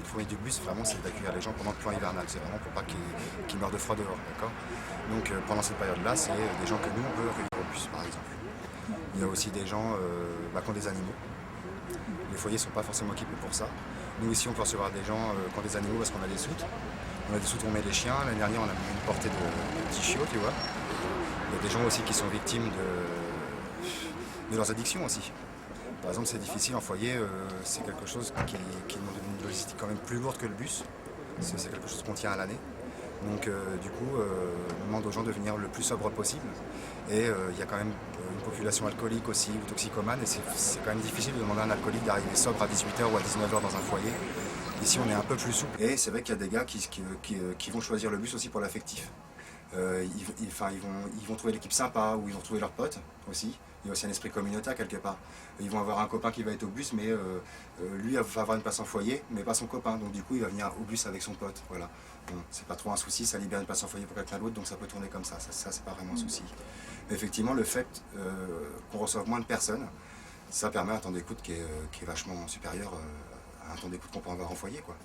fourni du bus, vraiment, c'est d'accueillir les gens pendant le plan hivernal. C'est vraiment pour pas qu'ils meurent de froid dehors, d'accord? Donc pendant cette période-là, c'est des gens que nous, on peut accueillir au bus, par exemple. Il y a aussi des gens qui ont des animaux. Les foyers ne sont pas forcément équipés pour ça. Nous, ici, on peut recevoir des gens qui ont des animaux parce qu'on a des soutes. On a des soutes où on met les chiens. L'année dernière, on a mis une portée de petits chiots, tu vois. Il y a des gens aussi qui sont victimes de leurs addictions aussi. Par exemple, c'est difficile en foyer, c'est quelque chose qui demande une logistique quand même plus lourde que le bus. C'est quelque chose qu'on tient à l'année. Donc du coup, on demande aux gens de venir le plus sobre possible. Et il y a quand même une population alcoolique aussi, ou toxicomane, et c'est quand même difficile de demander à un alcoolique d'arriver sobre à 18 h ou à 19 h dans un foyer. Ici, on est un peu plus souple. Et c'est vrai qu'il y a des gars qui vont choisir le bus aussi pour l'affectif. Ils vont trouver l'équipe sympa, ou ils vont trouver leurs potes aussi. Il y a aussi un esprit communautaire quelque part. Ils vont avoir un copain qui va être au bus, mais lui va avoir une place en foyer, mais pas son copain. Donc du coup, il va venir au bus avec son pote. Voilà. Bon, c'est pas trop un souci, ça libère une place en foyer pour quelqu'un d'autre, donc ça peut tourner comme ça. Ça c'est pas vraiment un souci. Mais effectivement, le fait qu'on reçoive moins de personnes, ça permet un temps d'écoute qui est vachement supérieur à un temps d'écoute qu'on peut avoir en foyer, quoi.